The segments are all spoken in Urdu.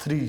3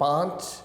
5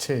6।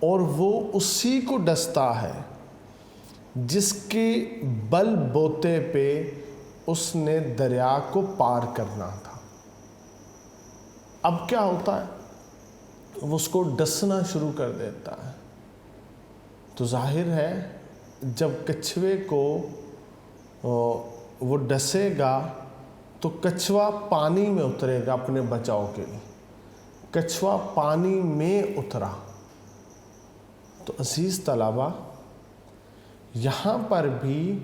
اور وہ اسی کو ڈستا ہے جس کے بل بوتے پہ اس نے دریا کو پار کرنا تھا۔ اب کیا ہوتا ہے؟ وہ اس کو ڈسنا شروع کر دیتا ہے۔ تو ظاہر ہے جب کچھوے کو وہ ڈسے گا تو کچھوا پانی میں اترے گا اپنے بچاؤ کے لیے۔ کچھوا پانی میں اترا۔ تو عزیز طلبہ، یہاں پر بھی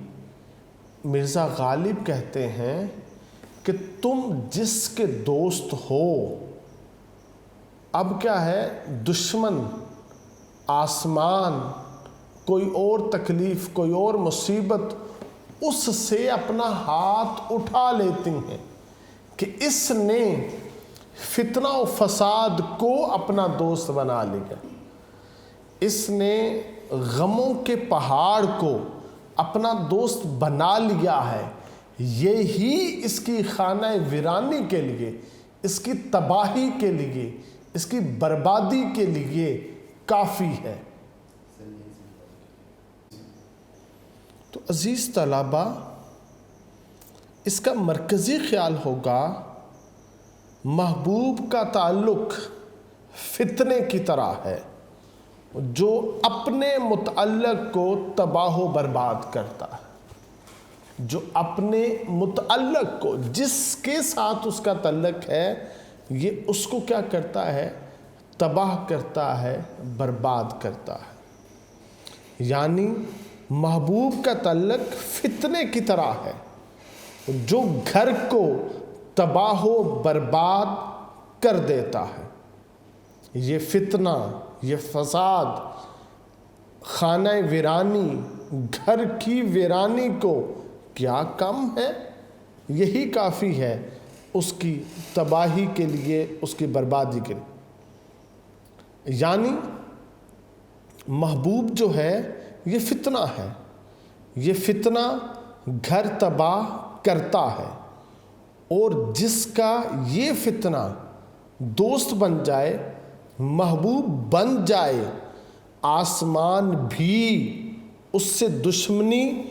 مرزا غالب کہتے ہیں کہ تم جس کے دوست ہو، اب کیا ہے، دشمن، آسمان، کوئی اور تکلیف، کوئی اور مصیبت اس سے اپنا ہاتھ اٹھا لیتی ہیں کہ اس نے فتنہ و فساد کو اپنا دوست بنا لیا، اس نے غموں کے پہاڑ کو اپنا دوست بنا لیا ہے۔ یہی اس کی خانہ ویرانی کے لیے، اس کی تباہی کے لیے، اس کی بربادی کے لیے کافی ہے۔ تو عزیز طلبہ، اس کا مرکزی خیال ہوگا محبوب کا تعلق فتنے کی طرح ہے جو اپنے متعلق کو تباہ و برباد کرتا ہے، جو اپنے متعلق کو، جس کے ساتھ اس کا تعلق ہے، یہ اس کو کیا کرتا ہے؟ تباہ کرتا ہے، برباد کرتا ہے۔ یعنی محبوب کا تعلق فتنے کی طرح ہے جو گھر کو تباہ و برباد کر دیتا ہے۔ یہ فتنہ، یہ فساد، خانہ ویرانی، گھر کی ویرانی کو کیا کم ہے؟ یہی کافی ہے اس کی تباہی کے لیے، اس کی بربادی کے لیے۔ یعنی محبوب جو ہے یہ فتنہ ہے، یہ فتنہ گھر تباہ کرتا ہے، اور جس کا یہ فتنہ دوست بن جائے، محبوب بن جائے، آسمان بھی اس سے دشمنی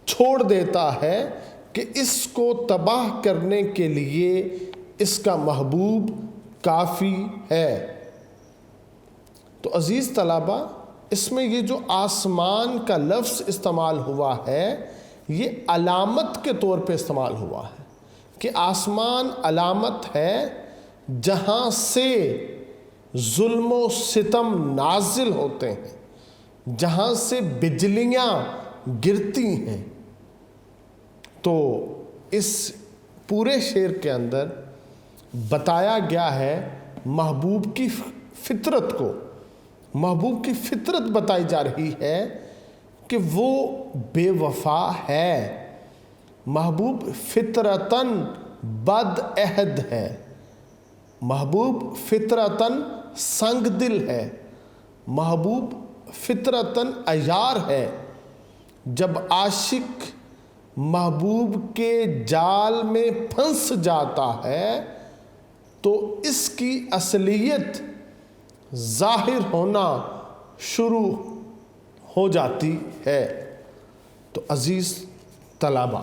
چھوڑ دیتا ہے کہ اس کو تباہ کرنے کے لیے اس کا محبوب کافی ہے۔ تو عزیز طلبہ، اس میں یہ جو آسمان کا لفظ استعمال ہوا ہے، یہ علامت کے طور پہ استعمال ہوا ہے کہ آسمان علامت ہے جہاں سے ظلم و ستم نازل ہوتے ہیں، جہاں سے بجلیاں گرتی ہیں۔ تو اس پورے شعر کے اندر بتایا گیا ہے محبوب کی فطرت کو، محبوب کی فطرت بتائی جا رہی ہے کہ وہ بے وفا ہے، محبوب فطرتاً بد عہد ہے، محبوب فطرتاً سنگ دل ہے، محبوب فطرتاً عیار ہے۔ جب عاشق محبوب کے جال میں پھنس جاتا ہے تو اس کی اصلیت ظاہر ہونا شروع ہو جاتی ہے۔ تو عزیز طلبہ،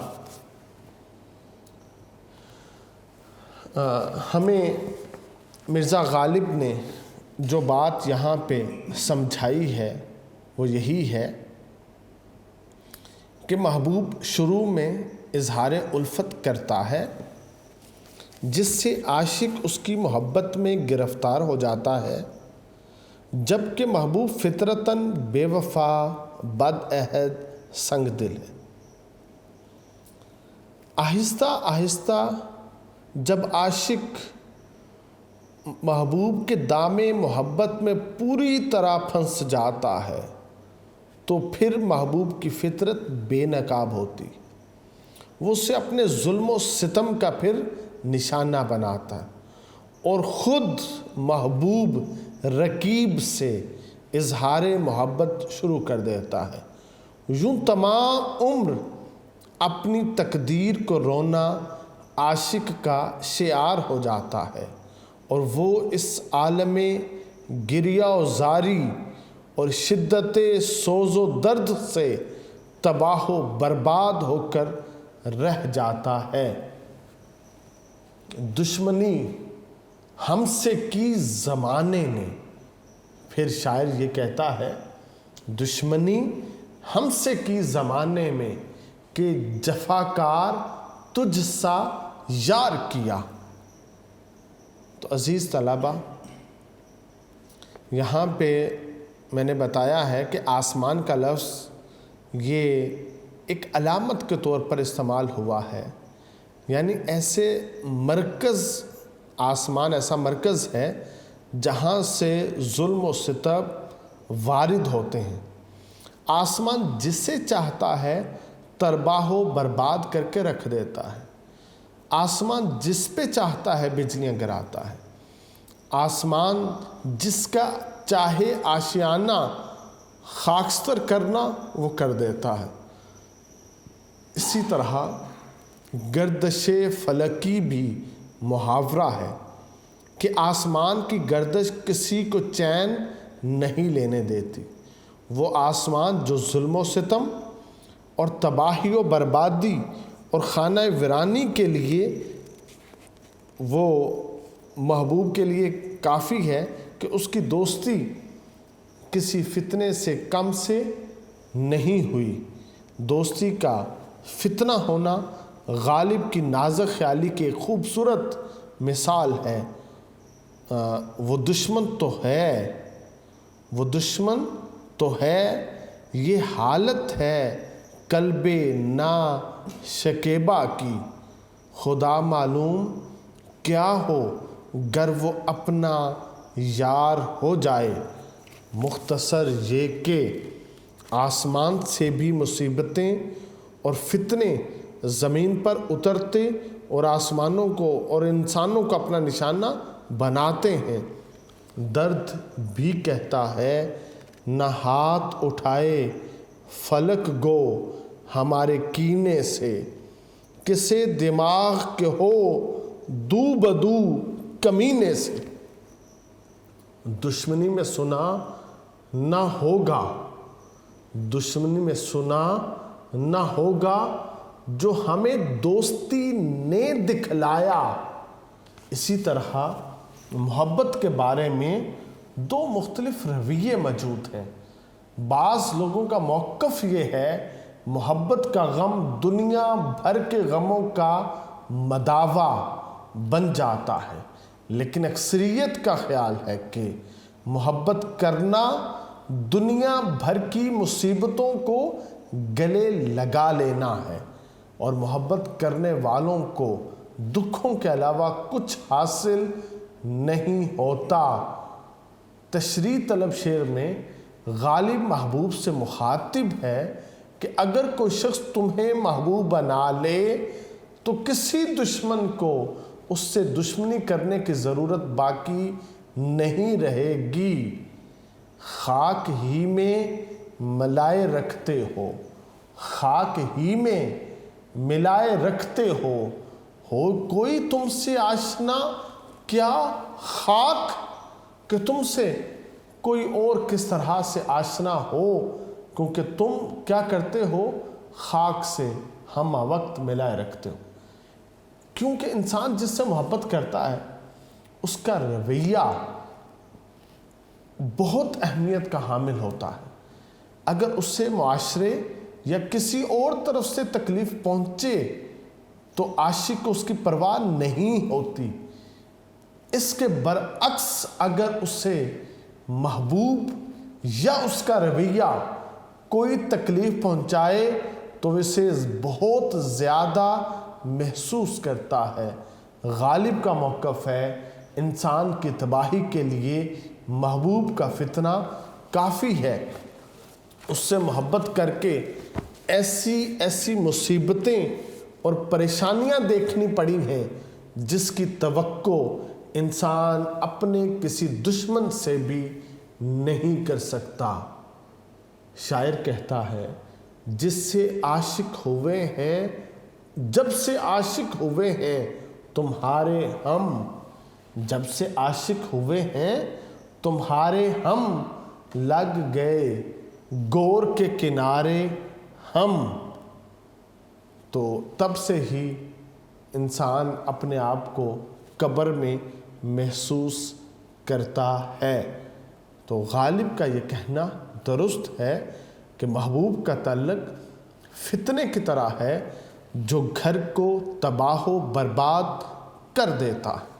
ہمیں مرزا غالب نے جو بات یہاں پہ سمجھائی ہے وہ یہی ہے کہ محبوب شروع میں اظہار الفت کرتا ہے جس سے عاشق اس کی محبت میں گرفتار ہو جاتا ہے، جبکہ محبوب فطرتاً بے وفا، بد عہد، سنگ دل ہے۔ آہستہ آہستہ جب عاشق محبوب کے دام محبت میں پوری طرح پھنس جاتا ہے تو پھر محبوب کی فطرت بے نقاب ہوتی، وہ اسے اپنے ظلم و ستم کا پھر نشانہ بناتا ہے اور خود محبوب رقیب سے اظہار محبت شروع کر دیتا ہے۔ یوں تمام عمر اپنی تقدیر کو رونا عاشق کا شعار ہو جاتا ہے، اور وہ اس عالم گریہ و زاری اور شدت سوز و درد سے تباہ و برباد ہو کر رہ جاتا ہے۔ دشمنی ہم سے کی زمانے نے، پھر شاعر یہ کہتا ہے دشمنی ہم سے کی زمانے میں کہ جفاکار تجھ سا یار کیا۔ تو عزیز طلبہ، یہاں پہ میں نے بتایا ہے کہ آسمان کا لفظ یہ ایک علامت کے طور پر استعمال ہوا ہے، یعنی ایسے مرکز، آسمان ایسا مرکز ہے جہاں سے ظلم و ستم وارد ہوتے ہیں۔ آسمان جسے چاہتا ہے تباہ و برباد کر کے رکھ دیتا ہے۔ آسمان جس پہ چاہتا ہے بجلیاں گراتا ہے۔ آسمان جس کا چاہے آشیانہ خاکستر کرنا وہ کر دیتا ہے۔ اسی طرح گردش فلکی بھی محاورہ ہے کہ آسمان کی گردش کسی کو چین نہیں لینے دیتی۔ وہ آسمان جو ظلم و ستم اور تباہی و بربادی اور خانہ ویرانی کے لیے وہ محبوب کے لیے کافی ہے کہ اس کی دوستی کسی فتنے سے کم سے نہیں ہوئی۔ دوستی کا فتنہ ہونا غالب کی نازک خیالی کی ایک خوبصورت مثال ہے۔ وہ دشمن تو ہے، وہ دشمن تو ہے، یہ حالت ہے قلب نا شکیبہ کی۔ خدا معلوم کیا ہو گر وہ اپنا یار ہو جائے۔ مختصر یہ کہ آسمان سے بھی مصیبتیں اور فتنے زمین پر اترتے اور آسمانوں کو اور انسانوں کو اپنا نشانہ بناتے ہیں۔ درد بھی کہتا ہے نہ ہاتھ اٹھائے فلک گو ہمارے کینے سے، کسے دماغ کے ہو دو بدو کمینے سے۔ دشمنی میں سنا نہ ہوگا، دشمنی میں سنا نہ ہوگا جو ہمیں دوستی نے دکھلایا۔ اسی طرح محبت کے بارے میں دو مختلف رویے موجود ہیں۔ بعض لوگوں کا موقف یہ ہے محبت کا غم دنیا بھر کے غموں کا مداوا بن جاتا ہے، لیکن اکثریت کا خیال ہے کہ محبت کرنا دنیا بھر کی مصیبتوں کو گلے لگا لینا ہے، اور محبت کرنے والوں کو دکھوں کے علاوہ کچھ حاصل نہیں ہوتا۔ تشریح طلب شعر میں غالب محبوب سے مخاطب ہے کہ اگر کوئی شخص تمہیں محبوب بنا لے تو کسی دشمن کو اس سے دشمنی کرنے کی ضرورت باقی نہیں رہے گی۔ خاک ہی میں ملائے رکھتے ہو، خاک ہی میں ملائے رکھتے ہو کوئی تم سے آشنا کیا خاک، کہ تم سے کوئی اور کس طرح سے آشنا ہو، کیونکہ تم کیا کرتے ہو، خاک سے ہم وقت ملائے رکھتے ہو۔ کیونکہ انسان جس سے محبت کرتا ہے اس کا رویہ بہت اہمیت کا حامل ہوتا ہے۔ اگر اس سے معاشرے یا کسی اور طرف سے تکلیف پہنچے تو عاشق کو اس کی پرواہ نہیں ہوتی۔ اس کے برعکس اگر اسے محبوب یا اس کا رویہ کوئی تکلیف پہنچائے تو اسے بہت زیادہ محسوس کرتا ہے۔ غالب کا موقف ہے انسان کی تباہی کے لیے محبوب کا فتنہ کافی ہے۔ اس سے محبت کر کے ایسی مصیبتیں اور پریشانیاں دیکھنی پڑی ہیں جس کی توقع انسان اپنے کسی دشمن سے بھی نہیں کر سکتا۔ شاعر کہتا ہے جس سے عاشق ہوئے ہیں، جب سے عاشق ہوئے ہیں تمہارے ہم، جب سے عاشق ہوئے ہیں تمہارے ہم، لگ گئے گور کے کنارے ہم، تو تب سے ہی انسان اپنے آپ کو قبر میں محسوس کرتا ہے۔ تو غالب کا یہ کہنا درست ہے کہ محبوب کا تعلق فتنے کی طرح ہے جو گھر کو تباہ و برباد کر دیتا ہے۔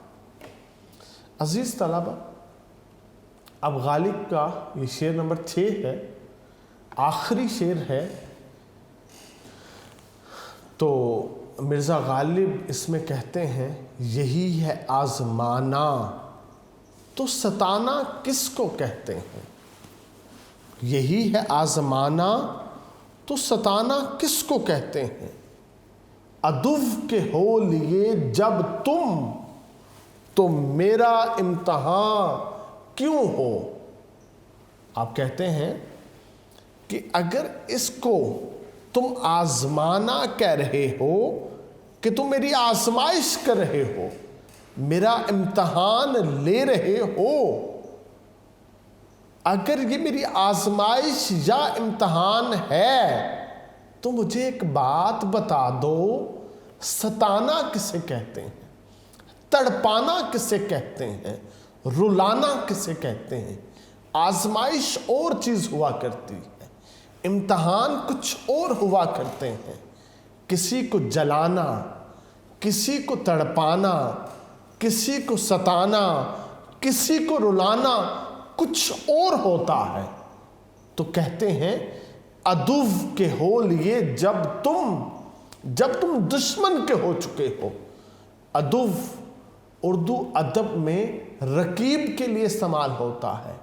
عزیز طلبہ، اب غالب کا یہ شعر نمبر 6 ہے، آخری شعر ہے۔ تو مرزا غالب اس میں کہتے ہیں، یہی ہے آزمانا تو ستانا کس کو کہتے ہیں؟ یہی ہے آزمانا تو ستانا کس کو کہتے ہیں؟ عدو کے ہو لیے جب تم تو میرا امتحان کیوں ہو؟ آپ کہتے ہیں کہ اگر اس کو تم آزمانا کہہ رہے ہو کہ تم میری آزمائش کر رہے ہو، میرا امتحان لے رہے ہو، اگر یہ میری آزمائش یا امتحان ہے تو مجھے ایک بات بتا دو، ستانا کسے کہتے ہیں؟ تڑپانا کسے کہتے ہیں؟ رلانا کسے کہتے ہیں؟ آزمائش اور چیز ہوا کرتی ہے، امتحان کچھ اور ہوا کرتے ہیں۔ کسی کو جلانا، کسی کو تڑپانا، کسی کو ستانا، کسی کو رلانا کچھ اور ہوتا ہے۔ تو کہتے ہیں عدو کے ہو لیے جب تم دشمن کے ہو چکے ہو۔ عدو اردو ادب میں رقیب کے لیے استعمال ہوتا ہے،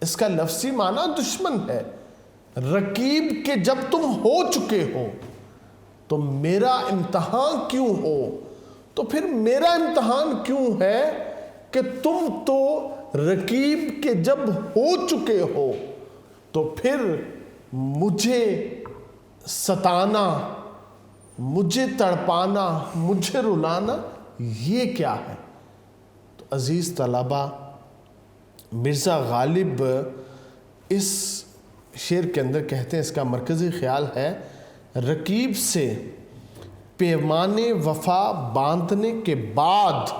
اس کا لفظی معنی دشمن ہے۔ رقیب کے جب تم ہو چکے ہو تو میرا امتحان کیوں ہو؟ تو پھر میرا امتحان کیوں ہے کہ تم تو رقیب کے جب ہو چکے ہو تو پھر مجھے ستانا، مجھے تڑپانا، مجھے رلانا یہ کیا ہے؟ تو عزیز طلبہ، مرزا غالب اس شعر کے اندر کہتے ہیں، اس کا مرکزی خیال ہے، رقیب سے پیمان وفا باندھنے کے بعد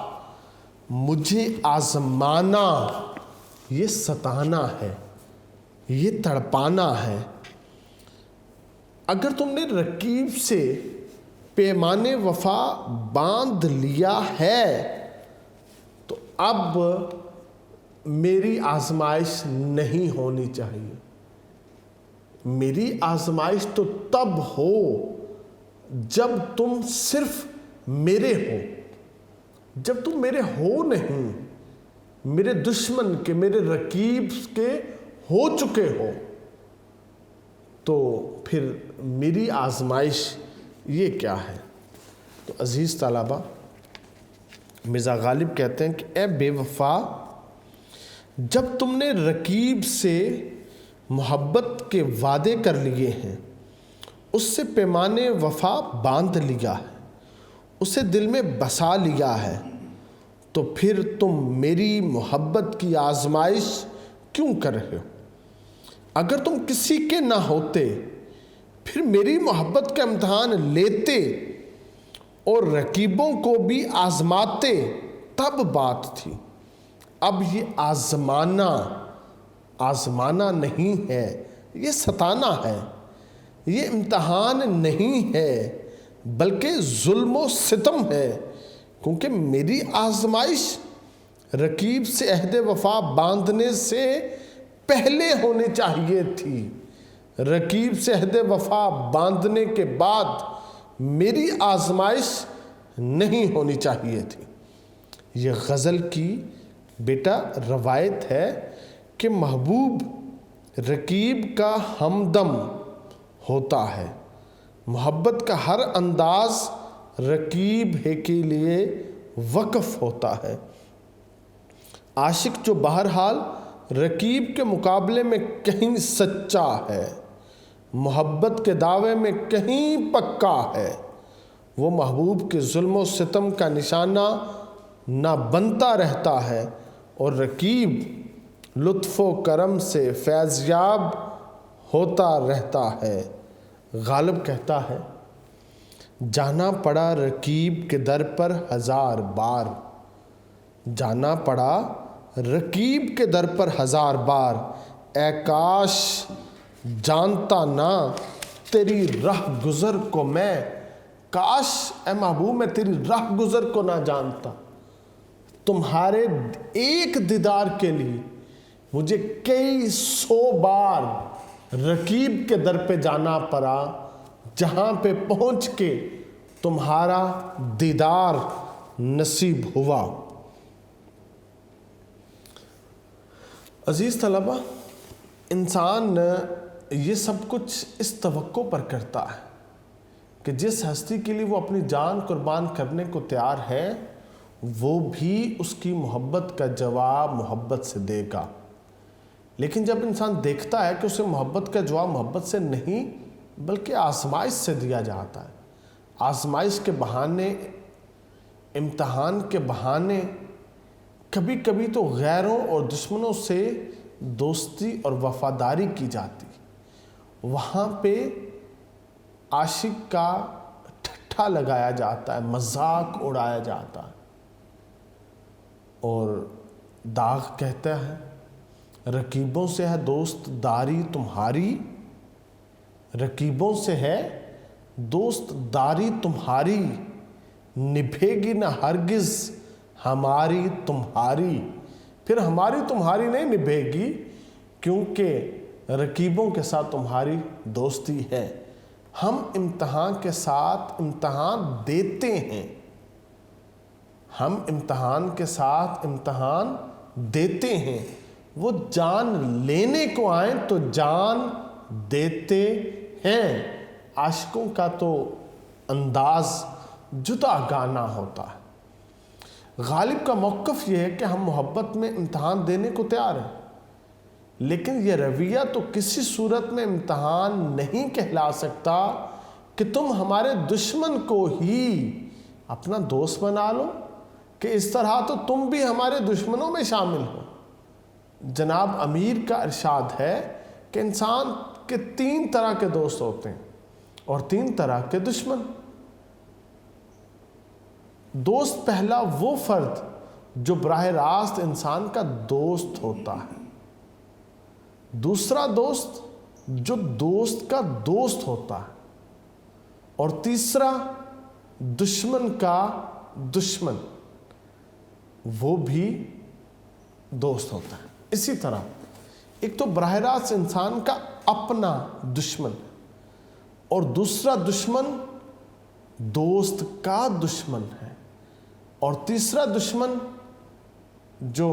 مجھے آزمانا یہ ستانا ہے، یہ تڑپانا ہے۔ اگر تم نے رقیب سے پیمان وفا باندھ لیا ہے تو اب میری آزمائش نہیں ہونی چاہیے۔ میری آزمائش تو تب ہو جب تم صرف میرے ہو، جب تم میرے ہو نہیں، میرے دشمن کے، میرے رقیب کے ہو چکے ہو، تو پھر میری آزمائش یہ کیا ہے؟ تو عزیز طلبہ، مرزا غالب کہتے ہیں کہ اے بے وفا، جب تم نے رقیب سے محبت کے وعدے کر لیے ہیں، اس سے پیمان وفا باندھ لیا ہے، اسے دل میں بسا لیا ہے، تو پھر تم میری محبت کی آزمائش کیوں کر رہے ہو؟ اگر تم کسی کے نہ ہوتے پھر میری محبت کا امتحان لیتے اور رقیبوں کو بھی آزماتے تب بات تھی۔ اب یہ آزمانا نہیں ہے، یہ ستانا ہے، یہ امتحان نہیں ہے، بلکہ ظلم و ستم ہے، کیونکہ میری آزمائش رقیب سے عہد وفا باندھنے سے پہلے ہونی چاہیے تھی۔ رقیب سے عہد وفا باندھنے کے بعد میری آزمائش نہیں ہونی چاہیے تھی۔ یہ غزل کی بیٹا روایت ہے کہ محبوب رقیب کا ہمدم ہوتا ہے، محبت کا ہر انداز رقیب کے لیے وقف ہوتا ہے۔ عاشق جو بہرحال رقیب کے مقابلے میں کہیں سچا ہے، محبت کے دعوے میں کہیں پکا ہے، وہ محبوب کے ظلم و ستم کا نشانہ نہ بنتا رہتا ہے، اور رقیب لطف و کرم سے فیضیاب ہوتا رہتا ہے۔ غالب کہتا ہے جانا پڑا رقیب کے در پر ہزار بار، جانا پڑا رقیب کے در پر ہزار بار، اے کاش جانتا نہ تیری رہ گزر کو میں، کاش اے محبوب میں تیری رہ گزر کو نہ جانتا، تمہارے ایک دیدار کے لیے مجھے کئی سو بار رقیب کے در پہ جانا پڑا، جہاں پہ پہنچ کے تمہارا دیدار نصیب ہوا۔ عزیز طلبہ، انسان یہ سب کچھ اس توقع پر کرتا ہے کہ جس ہستی کے لیے وہ اپنی جان قربان کرنے کو تیار ہے وہ بھی اس کی محبت کا جواب محبت سے دے گا، لیکن جب انسان دیکھتا ہے کہ اسے محبت کا جواب محبت سے نہیں بلکہ آزمائش سے دیا جاتا ہے، آزمائش کے بہانے، امتحان کے بہانے، کبھی کبھی تو غیروں اور دشمنوں سے دوستی اور وفاداری کی جاتی، وہاں پہ عاشق کا ٹھٹھا لگایا جاتا ہے، مذاق اڑایا جاتا ہے، اور داغ کہتا ہے رقیبوں سے ہے دوست داری تمہاری، رقیبوں سے ہے دوست داری تمہاری، نبھے گی نہ ہرگز ہماری تمہاری، پھر ہماری تمہاری نہیں نبھے گی کیونکہ رقیبوں کے ساتھ تمہاری دوستی ہے۔ ہم امتحان کے ساتھ امتحان دیتے ہیں، ہم امتحان کے ساتھ امتحان دیتے ہیں، وہ جان لینے کو آئیں تو جان دیتے ہیں۔ عاشقوں کا تو انداز جدا گانا ہوتا ہے۔ غالب کا موقف یہ ہے کہ ہم محبت میں امتحان دینے کو تیار ہیں، لیکن یہ رویہ تو کسی صورت میں امتحان نہیں کہلا سکتا کہ تم ہمارے دشمن کو ہی اپنا دوست بنا لو، کہ اس طرح تو تم بھی ہمارے دشمنوں میں شامل ہو۔ جناب امیر کا ارشاد ہے کہ انسان کے 3 طرح کے دوست ہوتے ہیں اور 3 طرح کے دشمن۔ دوست پہلا وہ فرد جو براہ راست انسان کا دوست ہوتا ہے، دوسرا دوست جو دوست کا دوست ہوتا ہے، اور تیسرا دشمن کا دشمن، وہ بھی دوست ہوتا ہے۔ اسی طرح ایک تو براہ راست انسان کا اپنا دشمن اور دوسرا دشمن دوست کا دشمن ہے، اور تیسرا دشمن جو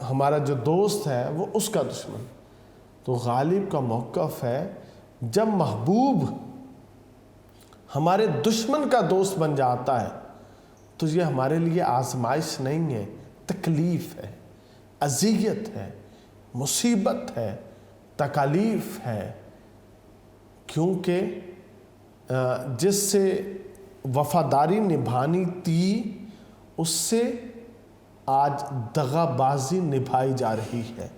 ہمارا جو دوست ہے وہ اس کا دشمن۔ تو غالب کا موقف ہے جب محبوب ہمارے دشمن کا دوست بن جاتا ہے تو یہ ہمارے لیے آزمائش نہیں ہے، تکلیف ہے، اذیت ہے، مصیبت ہے، تکالیف ہے، کیونکہ جس سے وفاداری نبھانی تھی اس سے آج دغا بازی نبھائی جا رہی ہے،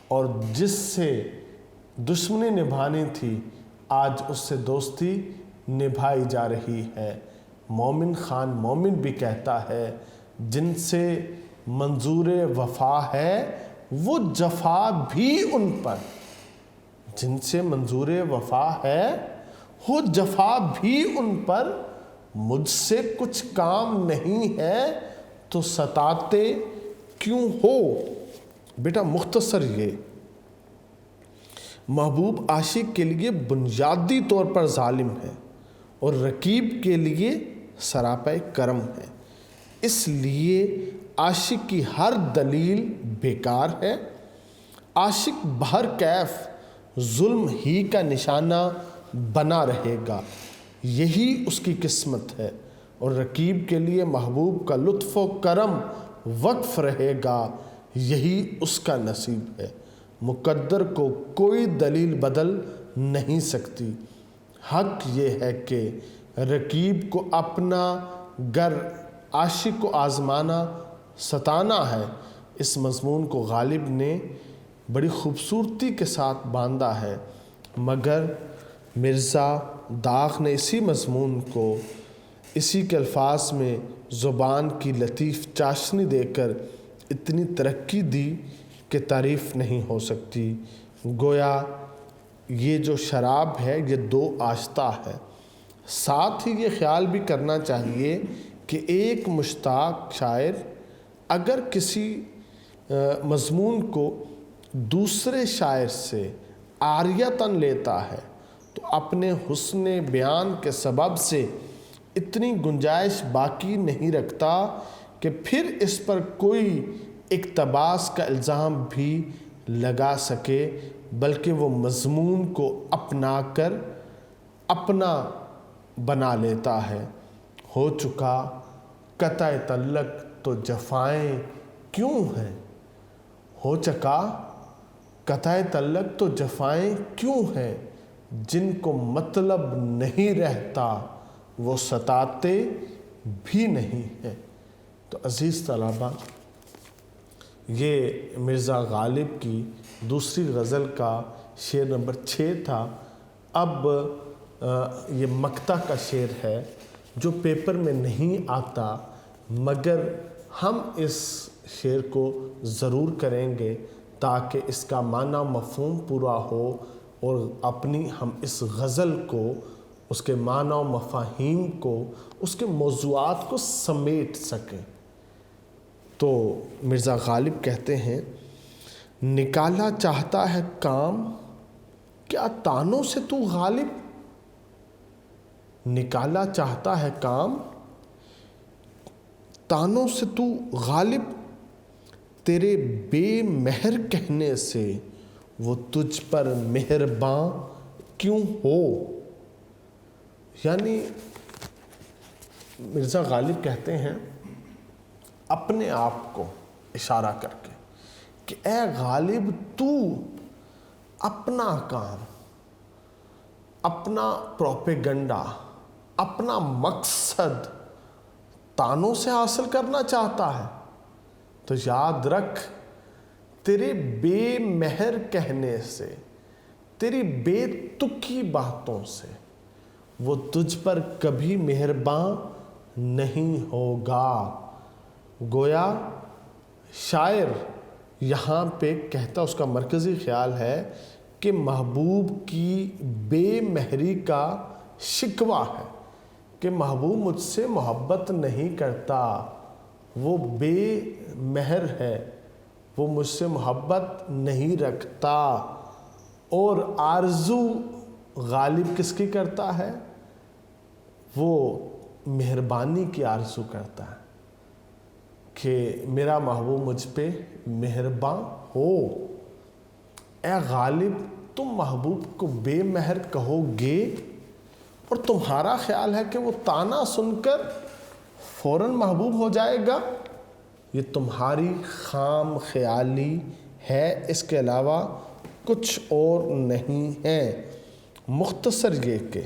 اور جس سے دشمنی نبھانی تھی آج اس سے دوستی نبھائی جا رہی ہے۔ مومن خان مومن بھی کہتا ہے جن سے منظور وفا ہے وہ جفا بھی ان پر، جن سے منظور وفا ہے وہ جفا بھی ان پر، مجھ سے کچھ کام نہیں ہے تو ستاتے کیوں ہو۔ بیٹا مختصر یہ محبوب عاشق کے لیے بنیادی طور پر ظالم ہے اور رقیب کے لیے سراپے کرم ہے، اس لیے عاشق کی ہر دلیل بیکار ہے۔ عاشق بہر کیف ظلم ہی کا نشانہ بنا رہے گا، یہی اس کی قسمت ہے، اور رقیب کے لیے محبوب کا لطف و کرم وقف رہے گا، یہی اس کا نصیب ہے۔ مقدر کو کوئی دلیل بدل نہیں سکتی۔ حق یہ ہے کہ رقیب کو اپنا گر عاشق کو آزمانا ستانا ہے، اس مضمون کو غالب نے بڑی خوبصورتی کے ساتھ باندھا ہے، مگر مرزا داغ نے اسی مضمون کو اسی کے الفاظ میں زبان کی لطیف چاشنی دے کر اتنی ترقی دی کہ تعریف نہیں ہو سکتی۔ گویا یہ جو شراب ہے یہ دو آشتا ہے۔ ساتھ ہی یہ خیال بھی کرنا چاہیے کہ ایک مشتاق شاعر اگر کسی مضمون کو دوسرے شاعر سے عاریتاً لیتا ہے تو اپنے حسن بیان کے سبب سے اتنی گنجائش باقی نہیں رکھتا کہ پھر اس پر کوئی اقتباس کا الزام بھی لگا سکے، بلکہ وہ مضمون کو اپنا کر اپنا بنا لیتا ہے۔ ہو چکا قطع تعلق تو جفائیں کیوں ہیں، ہو چکا قطع تعلق تو جفائیں کیوں ہیں، جن کو مطلب نہیں رہتا وہ ستاتے بھی نہیں ہیں۔ تو عزیز طلباء، یہ مرزا غالب کی دوسری غزل کا شعر نمبر 6 تھا۔ اب یہ مقطع کا شعر ہے جو پیپر میں نہیں آتا، مگر ہم اس شعر کو ضرور کریں گے تاکہ اس کا معنی مفہوم پورا ہو اور اپنی ہم اس غزل کو، اس کے معنی و مفاہیم کو، اس کے موضوعات کو سمیٹ سکیں۔ تو مرزا غالب کہتے ہیں، نکالا چاہتا ہے کام کیا تانوں سے تو غالب، نکالا چاہتا ہے کام تانوں سے تو غالب، تیرے بے مہر کہنے سے وہ تجھ پر مہرباں کیوں ہو۔ یعنی مرزا غالب کہتے ہیں اپنے آپ کو اشارہ کر کے کہ اے غالب، تو اپنا کام، اپنا پروپیگنڈا، اپنا مقصد تانوں سے حاصل کرنا چاہتا ہے تو یاد رکھ، تیرے بے مہر کہنے سے، تیری بے تکی باتوں سے وہ تجھ پر کبھی مہرباں نہیں ہوگا۔ گویا شاعر یہاں پہ کہتا، اس کا مرکزی خیال ہے کہ محبوب کی بے مہری کا شکوہ ہے کہ محبوب مجھ سے محبت نہیں کرتا، وہ بے مہر ہے، وہ مجھ سے محبت نہیں رکھتا۔ اور آرزو غالب کس کی کرتا ہے؟ وہ مہربانی کی آرزو کرتا ہے کہ میرا محبوب مجھ پہ مہرباں ہو۔ اے غالب، تم محبوب کو بے مہر کہو گے اور تمہارا خیال ہے کہ وہ تانا سن کر فوراً محبوب ہو جائے گا؟ یہ تمہاری خام خیالی ہے، اس کے علاوہ کچھ اور نہیں ہے۔ مختصر یہ کہ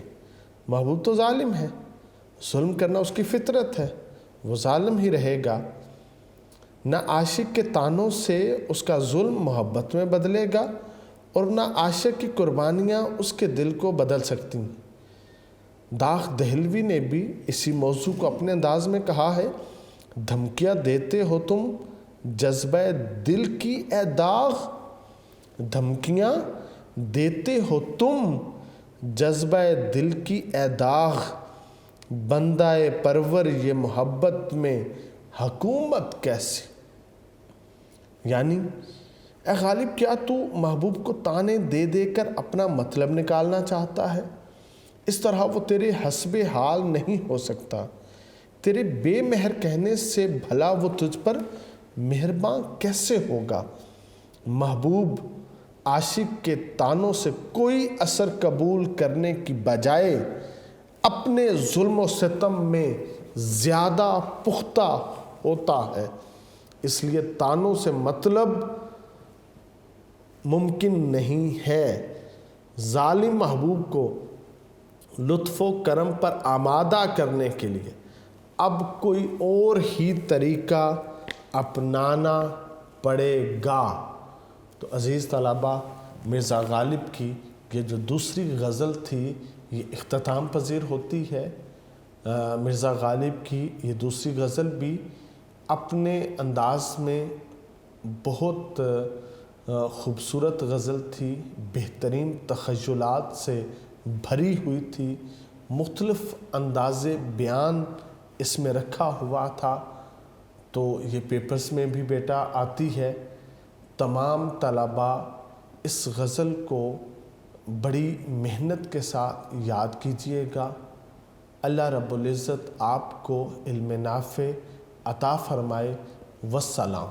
محبوب تو ظالم ہے، ظلم کرنا اس کی فطرت ہے، وہ ظالم ہی رہے گا۔ نہ عاشق کے تانوں سے اس کا ظلم محبت میں بدلے گا اور نہ عاشق کی قربانیاں اس کے دل کو بدل سکتی ہیں۔ داغ دہلوی نے بھی اسی موضوع کو اپنے انداز میں کہا ہے، دھمکیاں دیتے ہو تم جذبہ دل کی اے داغ، دھمکیاں دیتے ہو تم جذبہ دل کی اے داغ، بندہ پرور یہ محبت میں حکومت کیسی۔ یعنی اے غالب، کیا تو محبوب کو تانے دے دے کر اپنا مطلب نکالنا چاہتا ہے؟ اس طرح وہ تیرے حسب حال نہیں ہو سکتا۔ تیرے بے مہر کہنے سے بھلا وہ تجھ پر مہرباں کیسے ہوگا؟ محبوب عاشق کے تانوں سے کوئی اثر قبول کرنے کی بجائے اپنے ظلم و ستم میں زیادہ پختہ ہوتا ہے، اس لیے تانوں سے مطلب ممکن نہیں ہے۔ ظالم محبوب کو لطف و کرم پر آمادہ کرنے کے لیے اب کوئی اور ہی طریقہ اپنانا پڑے گا۔ تو عزیز طلباء، مرزا غالب کی یہ جو دوسری غزل تھی یہ اختتام پذیر ہوتی ہے۔ مرزا غالب کی یہ دوسری غزل بھی اپنے انداز میں بہت خوبصورت غزل تھی، بہترین تخیلات سے بھری ہوئی تھی، مختلف انداز بیان اس میں رکھا ہوا تھا۔ تو یہ پیپرز میں بھی بیٹا آتی ہے۔ تمام طلباء اس غزل کو بڑی محنت کے ساتھ یاد کیجئے گا۔ اللہ رب العزت آپ کو علم نافع عطا فرمائے۔ والسلام۔